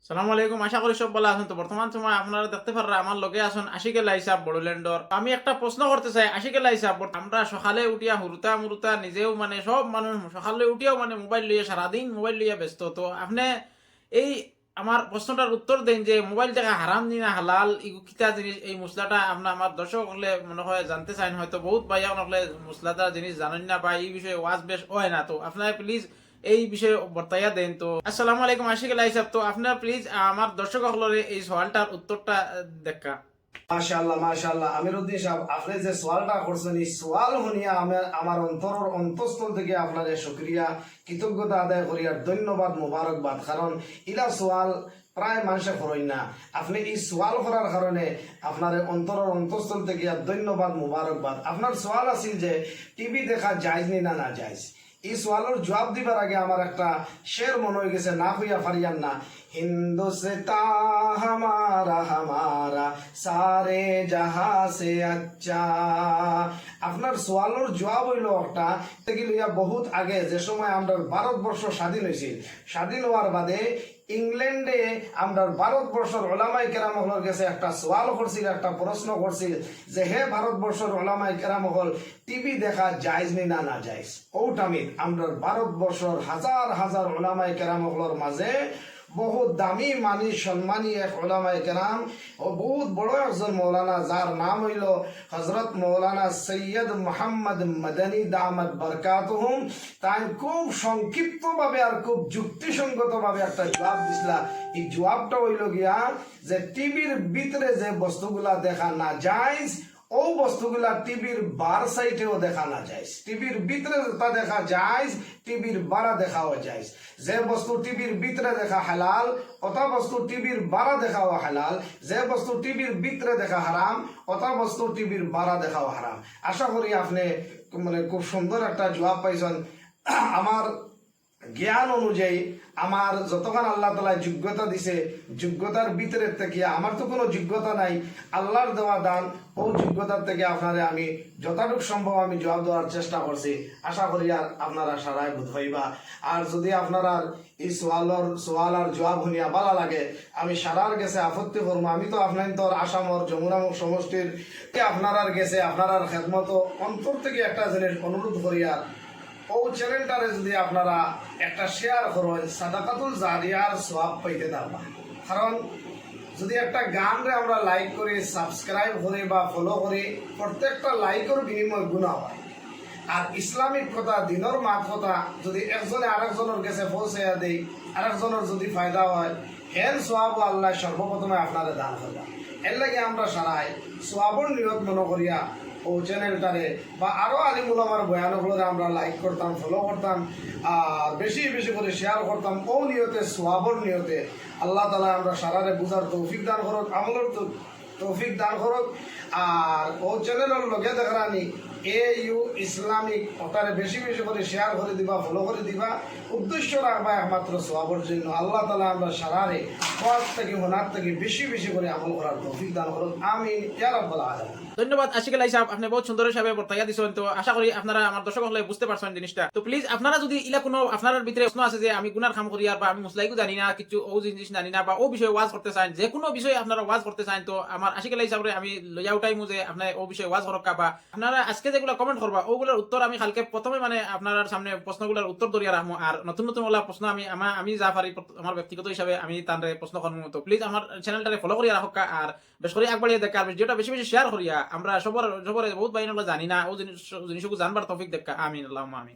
সালামু আলাইকুম, আশা করি সব ভালো আছেন। তো বর্তমান সময় আপনারা দেখতে পারেন আমার লগে আছেন আশিকুল হিসাব বড়োল্যান্ডর। আমি একটা প্রশ্ন করতে চাই আশিকুল হিসাব, আমরা সকালে উঠিয়া হুরুতা মুরুতা নিজেও মানে সব মানুষ সকালে উঠিয়াও মানে মোবাইল লইয়া সারাদিন মোবাইল লইয়া ব্যস্ত। তো আপনি এই আমার প্রশ্নটার উত্তর দেন যে মোবাইল দেখা হারাম নি না হালাল, কিতা জিনিস এই মশলাটা আপনার আমার দর্শক হলে মনে হয় জানতে চান। হয়তো বহুত ভাইয়া হলে মশলাটা জিনিস জানেন না বা এই বিষয়ে ওয়াজ বেশ হয় না। তো আপনারা প্লিজ এই বিষয়ে বর্তাইয়া দেন। তো আসসালামু আলাইকুম আশিকুল হিসাব, তো আপনারা প্লিজ আমার দর্শক হলরে এই সওয়ালটার উত্তরটা দেখা। মাশাআল্লাহ মাশাআল্লাহ আমিরউদ্দিন সাহেব, আপনি যে সওয়ালটা করছেন এই সওয়াল শুনিয়া আমার অন্তরের অন্তঃস্থল থেকে আপনার শুকরিয়া কৃতজ্ঞতা আদায় করি আর ধন্যবাদ মোবারকবাদ। কারণ ইলা সওয়াল প্রায় মানুষে করেন না। আপনি এই সওয়াল করার কারণে আপনার অন্তরের অন্তঃস্থল থেকে ধন্যবাদ মোবারকবাদ। আপনার সওয়াল আছিল যে টিভি দেখা জায়েজ নি না না জায়েজ। এই সওয়ালের জবাব দিবার আগে আমার একটা শের মনে হয়ে গেছে, না হইয়া পারিয়ান না। হিন্দুস্তান হামারা হামারা সারে জাহা সে আচ্ছা। আপনার সওয়ালের জবাব হইল একটা লইয়া বহুত আগে, যে সময় আমরা ভারতবর্ষ স্বাধীন হয়েছিল, স্বাধীন হওয়ার বাদে ইংল্যান্ডে আমরা ভারতবর্ষের ওলামাই কেরামহলের কাছে একটা সওয়াল করছিল, একটা প্রশ্ন করছিল যে হে ভারতবর্ষের ওলামাই কেরামহল, টিভি দেখা জায়েজ নি না না জায়েজ। ওটামিত আমরা ভারতবর্ষের হাজার হাজার ওলামাই কেরামহলের মাঝে বহুত দামি মানি সম্মানী এক ওলামায়ে কেরাম ও বহুত বড় একজন মৌলানা, যার নাম হইল হযরত মৌলানা সৈয়দ মুহাম্মদ মদনী দামাত বরকাতুহুম। তাই খুব সংক্ষিপ্ত ভাবে আর খুব যুক্তিসঙ্গত ভাবে একটা জবাব দিছিলা। এই জবাবটা হইল গিয়া যে টিভির ভিতরে যে বস্তুগুলা দেখা না জায়েজ, ও বস্তুগুলা টিভির বার সাইটেও দেখা না যায়। টিভির ভিতরে তা দেখা যায়, টিভির বারা দেখাও যায়। যে বস্তু টিভির ভিতরে দেখা হালাল, ওটা বস্তু টিভির বারা দেখাও হালাল। যে বস্তু টিভির ভিতরে দেখা হারাম, ওটা বস্তু টিভির বারা দেখাও হারাম। আশা করি আপনি মানে খুব সুন্দর একটা জবাব পাইছেন। আমার জ্ঞান অনুযায়ী আমার যতক্ষণ আল্লাহ তাআলা যোগ্যতা দিছে, যোগ্যতার ভিতরে থেকে আমার তো কোনো যোগ্যতা নাই, আল্লাহর দেওয়া দান ও যোগ্যতার থেকে আপনারে আমি যতটুকু সম্ভব আমি জবাব দেওয়ার চেষ্টা করছি। আশা করি আর আপনারা সারাই বোধ হইবা। আর যদি আপনারা এই সোয়াল আর জবাব শুনিয়া ভালো লাগে, আমি সারার গেছে আপত্তি করবো। আমি তো আপনার তোর আসামর যমুনামুখ সমষ্টির আপনার গেছে আপনার খেদমত অন্তর থেকে একটা জিনিস অনুরোধ করিয়া ও চ্যানেলটারে যদি আপনারা একটা শেয়ার করেন, সাদাকাতুল জারিয়ার সওয়াব পাইতে পারবা। কারণ যদি একটা গানরে আমরা লাইক করি, সাবস্ক্রাইব করি বা ফলো করি, প্রত্যেকটা লাইকের বিনিময় গুনাহ হয়। আর ইসলামিক কথা, দিনের মাত কথা যদি একজনে আরেকজনের কাছে পৌঁছাইয়া দেয়, আরেকজনের যদি ফায়দা হয়, হেন সওয়াব আল্লাহ সর্বপ্রথমে আপনারে দান করবা। এর লাগে আমরা সারাই সওয়াবর নিয়ত মনে করিয়া ও চ্যানেলটারে বা আরো আলিম উলামার বয়ানগুলোরে আমরা লাইক করতাম, ফলো করতাম, আর বেশি বেশি করে শেয়ার করতাম। ও নিয়তে সওয়াবর নিয়তে আল্লাহ তাআলা আমরা সারারে বুঝার তৌফিক দান করুক, আমলের তৌফিক দান করুক। আর ও চ্যানেলের লগে দেখানি AU ইসলামিক, ওটারে বেশি বেশি করে শেয়ার করে দিবা, ফলো করে দিবা। উদ্দেশ্য রাখবা একমাত্র সওয়াবের জন্য। আল্লাহ তাআলা আমরা সারারে ওয়াজ থেকে হোনার থেকে বেশি বেশি করে আমল করার তৌফিক দান করুন। আমিন ইয়া রাব্বাল আলামিন। ধন্যবাদ আশিকুল হিসাব, আপনি বহুত সুন্দর হিসাবে বর্তাইয়া দিছেন। তো আশা করি আপনারা আমার দর্শক হলে বুঝতে পারছেন জিনিসটা। তো প্লিজ আপনারা যদি ইলা কোনো আপনার ভিতরে প্রশ্ন আছে যে আমি গুনার কাম করি আর বা আমি মুসলাইকু জানি না, কিছু ও জিনিস জানি না বা ও বিষয়ে ওয়াজ করতে চান, যে কোনো বিষয়ে আপনারা ওয়াজ করতে চান, তো আমার আশিকুল হিসাবে আমি লইয়া উঠাইমু যে আপনি ও বিষয়ে ওয়াজ করকা বা আপনারা আজকে যেগুলো কমেন্ট করবা ওগুলোর উত্তর আমি কালকে প্রথমে মানে আপনার সামনে প্রশ্নগুলোর উত্তর ধরিয়া রাখবো। আর নতুন নতুন ওলা প্রশ্ন আমি যা পারি আমার ব্যক্তিগত হিসাবে আমি তার প্রশ্ন করবো। তো প্লিজ আমার চ্যানেলটারে ফলো করিয়া রাখা আর বেশ করে একবারিয়া দেখা, আর ভিডিওটা বেশি বেশি শেয়ার করিয়া আমরা সবার বহুত বাইন জানি না ও জিনিসগুলো জানবার তৌফিক দেখা। আমিন আল্লাহুম্মা আমিন।